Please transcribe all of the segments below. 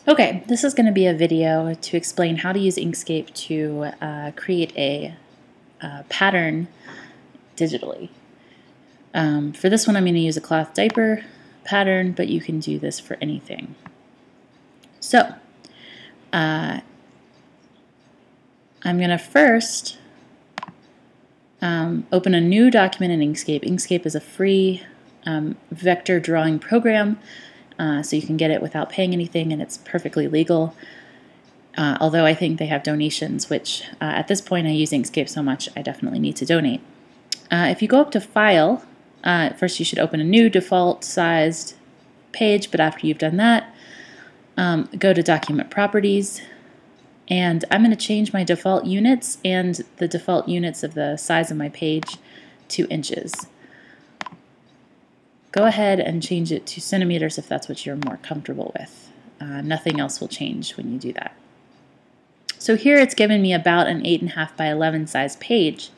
Okay, this is going to be a video to explain how to use Inkscape to create a pattern digitally. For this one I'm going to use a cloth diaper pattern, but you can do this for anything. So, I'm going to first open a new document in Inkscape. Inkscape is a free vector drawing program, so you can get it without paying anything, and it's perfectly legal. Although I think they have donations, which at this point I use Inkscape so much I definitely need to donate. If you go up to File, first you should open a new default sized page, but after you've done that, go to Document Properties, and I'm going to change my default units and the default units of the size of my page to inches. Go ahead and change it to centimeters if that's what you're more comfortable with. Nothing else will change when you do that. So here it's given me about an 8.5 by 11 size page.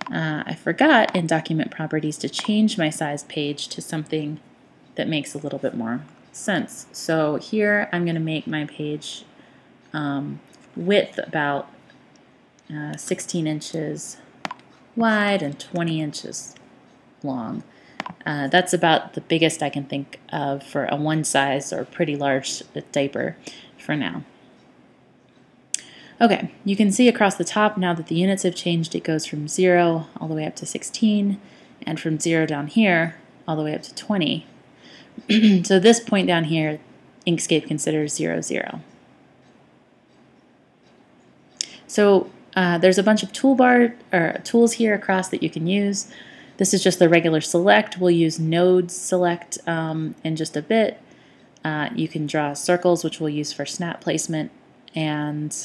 I forgot in Document Properties to change my size page to something that makes a little bit more sense. So here I'm going to make my page width about 16 inches wide and 20 inches long. That's about the biggest I can think of for a one size or pretty large diaper for now. Okay, you can see across the top now that the units have changed. It goes from 0 all the way up to 16, and from 0 down here all the way up to 20. So this point down here, Inkscape considers 0, 0. So there's a bunch of tools here across that you can use. This is just the regular select. We'll use node select in just a bit. You can draw circles, which we'll use for snap placement, and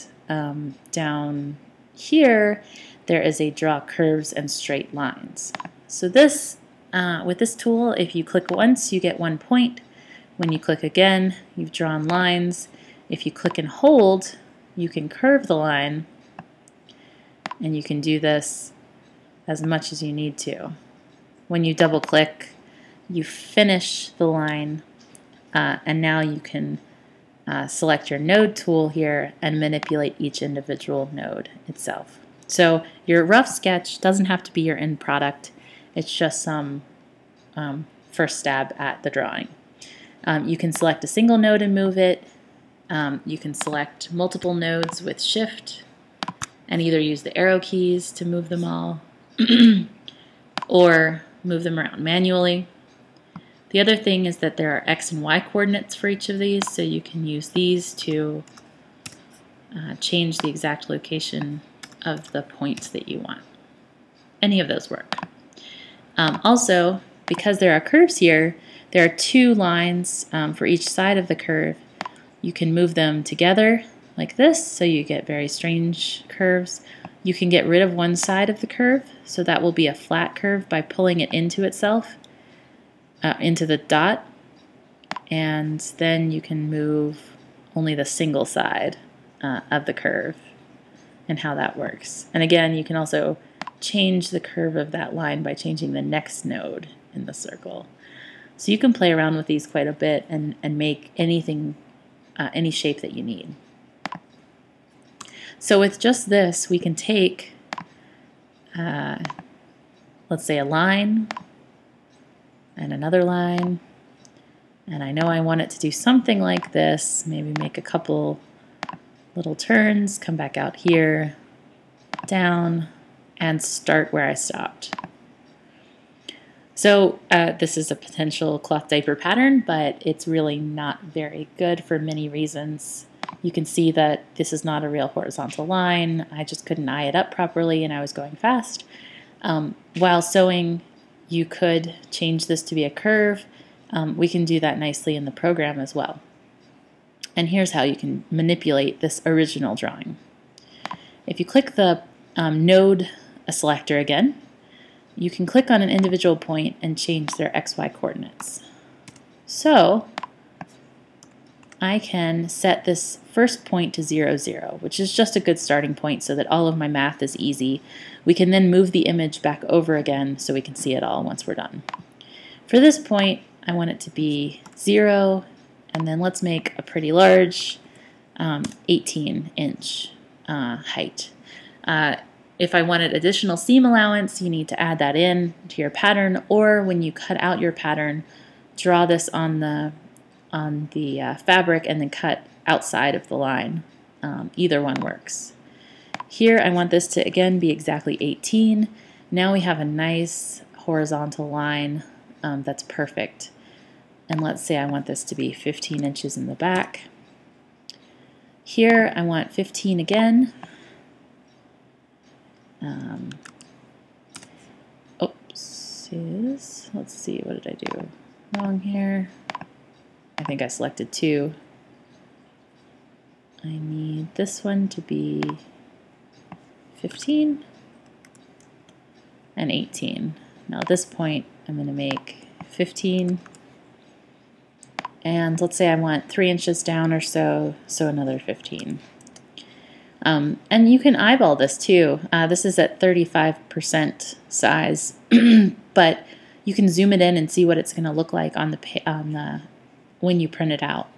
down here there is a draw curves and straight lines. So this with this tool, if you click once you get 1 point. When you click again, you've drawn lines. If you click and hold, you can curve the line, and you can do this as much as you need to. When you double click, you finish the line, and now you can select your node tool here and manipulate each individual node itself. So your rough sketch doesn't have to be your end product. It's just some first stab at the drawing. You can select a single node and move it. You can select multiple nodes with Shift and either use the arrow keys to move them all or move them around manually. The other thing is that there are X and Y coordinates for each of these, so you can use these to change the exact location of the points that you want. Any of those work. Also, because there are curves here, there are 2 lines for each side of the curve. You can move them together like this, so you get very strange curves. You can get rid of one side of the curve, so that will be a flat curve by pulling it into itself, into the dot, and then you can move only the single side of the curve and how that works. And again, you can also change the curve of that line by changing the next node in the circle. So you can play around with these quite a bit and make anything, any shape that you need. So with just this, we can take, let's say, a line and another line, and I know I want it to do something like this, maybe make a couple little turns, come back out here, down, and start where I stopped. So this is a potential cloth diaper pattern, but it's really not very good for many reasons. You can see that this is not a real horizontal line. I just couldn't eye it up properly, and I was going fast. While sewing, you could change this to be a curve. We can do that nicely in the program as well. And here's how you can manipulate this original drawing. If you click the node selector again, you can click on an individual point and change their XY coordinates. So I can set this first point to 0, 0, which is just a good starting point so that all of my math is easy. We can then move the image back over again so we can see it all once we're done. For this point, I want it to be 0, And then let's make a pretty large 18-inch height. If I wanted additional seam allowance, you need to add that in to your pattern, or when you cut out your pattern, draw this on the fabric and then cut outside of the line. Either one works. Here I want this to again be exactly 18. Now we have a nice horizontal line that's perfect. And let's say I want this to be 15 inches in the back. Here I want 15 again. Oopsies. Let's see, what did I do wrong here? I think I selected 2. I need this one to be 15 and 18. Now at this point I'm going to make 15, and let's say I want 3 inches down or so, so another 15. And you can eyeball this too. This is at 35% size, but you can zoom it in and see what it's going to look like on the when you print it out.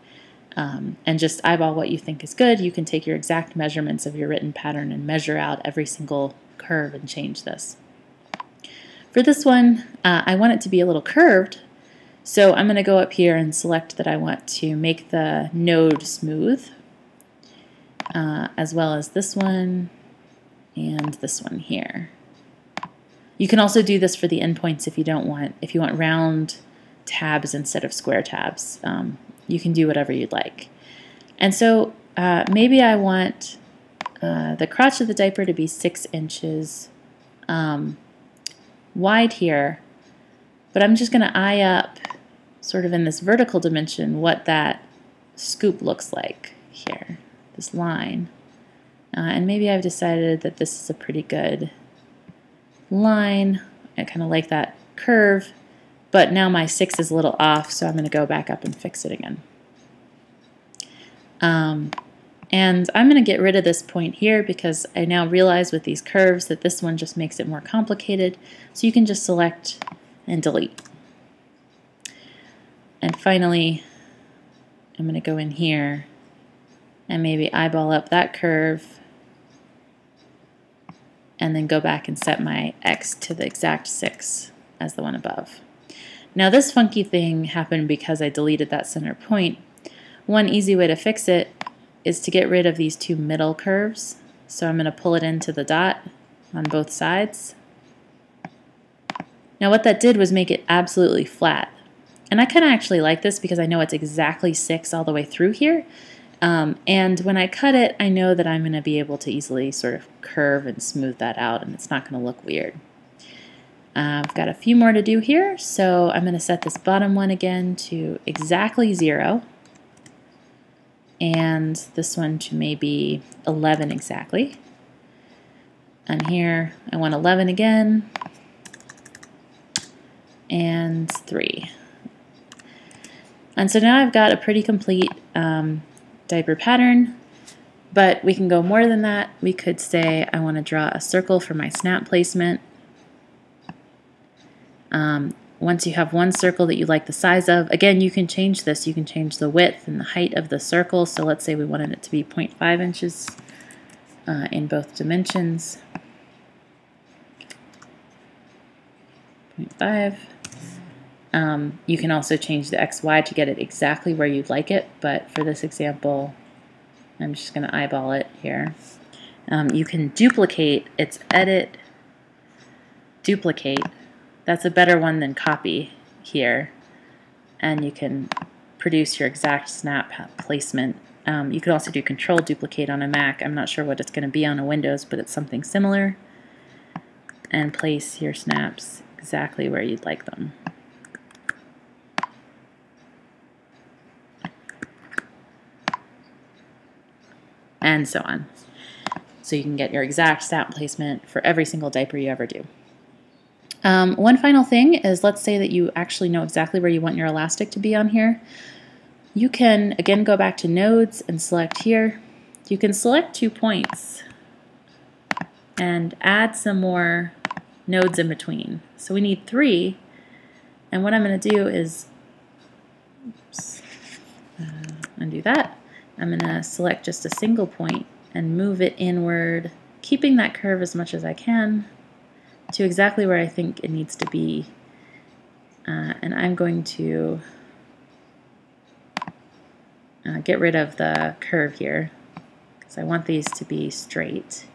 And just eyeball what you think is good. You can take your exact measurements of your written pattern and measure out every single curve and change this. For this one, I want it to be a little curved, so I'm going to go up here and select that I want to make the node smooth, as well as this one and this one here. You can also do this for the endpoints if you want round tabs instead of square tabs. You can do whatever you'd like. And so maybe I want the crotch of the diaper to be 6 inches wide here, but I'm just going to eye up sort of in this vertical dimension what that scoop looks like here, this line. And maybe I've decided that this is a pretty good line. I kind of like that curve. But now my 6 is a little off, so I'm going to go back up and fix it again. And I'm going to get rid of this point here because I now realize with these curves that this one just makes it more complicated. So you can just select and delete. And finally, I'm going to go in here and maybe eyeball up that curve and then go back and set my X to the exact 6 as the one above. Now this funky thing happened because I deleted that center point. One easy way to fix it is to get rid of these 2 middle curves. So I'm going to pull it into the dot on both sides. Now what that did was make it absolutely flat. And I kind of actually like this because I know it's exactly 6 all the way through here. And when I cut it, I know that I'm going to be able to easily sort of curve and smooth that out, and it's not going to look weird. I've got a few more to do here, so I'm going to set this bottom one again to exactly 0, and this one to maybe 11 exactly. And here I want 11 again, and 3. And so now I've got a pretty complete diaper pattern, but we can go more than that. We could say I want to draw a circle for my snap placement. Once you have one circle that you like the size of, again, you can change this. You can change the width and the height of the circle. So let's say we wanted it to be 0.5 inches in both dimensions. 0.5. You can also change the XY to get it exactly where you'd like it, but for this example, I'm just going to eyeball it here. You can duplicate. It's edit, duplicate. That's a better one than copy here. And you can produce your exact snap placement. You could also do control duplicate on a Mac. I'm not sure what it's going to be on a Windows, but it's something similar. And place your snaps exactly where you'd like them. And so on. So you can get your exact snap placement for every single diaper you ever do. One final thing is, let's say that you actually know exactly where you want your elastic to be on here. You can, again, go back to nodes and select here. You can select 2 points and add some more nodes in between. So we need 3, and what I'm going to do is, oops, undo that. I'm going to select just a single point and move it inward, keeping that curve as much as I can to exactly where I think it needs to be. And I'm going to get rid of the curve here because I want these to be straight.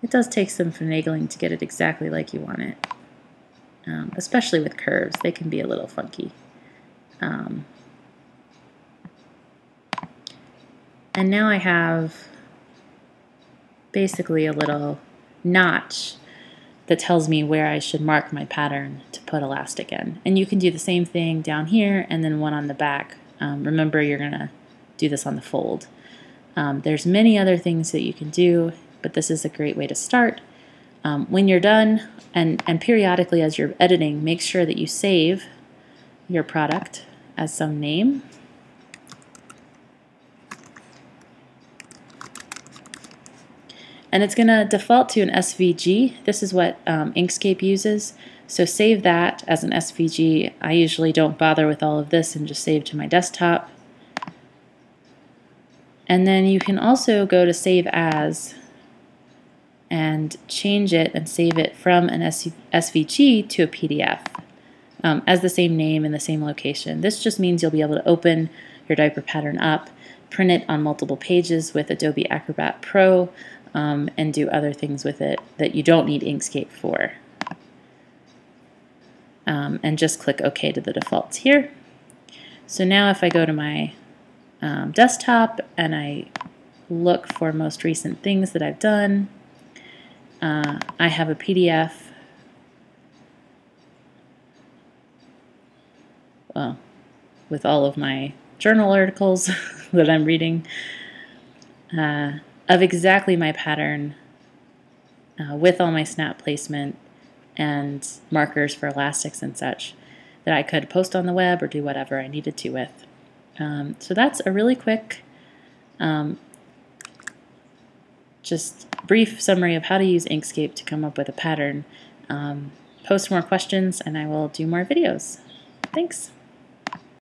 It does take some finagling to get it exactly like you want it, especially with curves. They can be a little funky. And now I have basically a little notch that tells me where I should mark my pattern to put elastic in. And you can do the same thing down here and then one on the back. Remember, you're going to do this on the fold. There's many other things that you can do, but this is a great way to start. When you're done, and periodically as you're editing, make sure that you save your product as some name. And it's going to default to an SVG. This is what Inkscape uses. So save that as an SVG. I usually don't bother with all of this and just save to my desktop. And then you can also go to Save As and change it and save it from an SVG to a PDF as the same name and the same location. This just means you'll be able to open your diaper pattern up, print it on multiple pages with Adobe Acrobat Pro, and do other things with it that you don't need Inkscape for. And just click OK to the defaults here. So now if I go to my desktop and I look for most recent things that I've done, I have a PDF with all of my journal articles that I'm reading of exactly my pattern with all my snap placement and markers for elastics and such that I could post on the web or do whatever I needed to with. So that's a really quick, just brief summary of how to use Inkscape to come up with a pattern. Post more questions and I will do more videos. Thanks.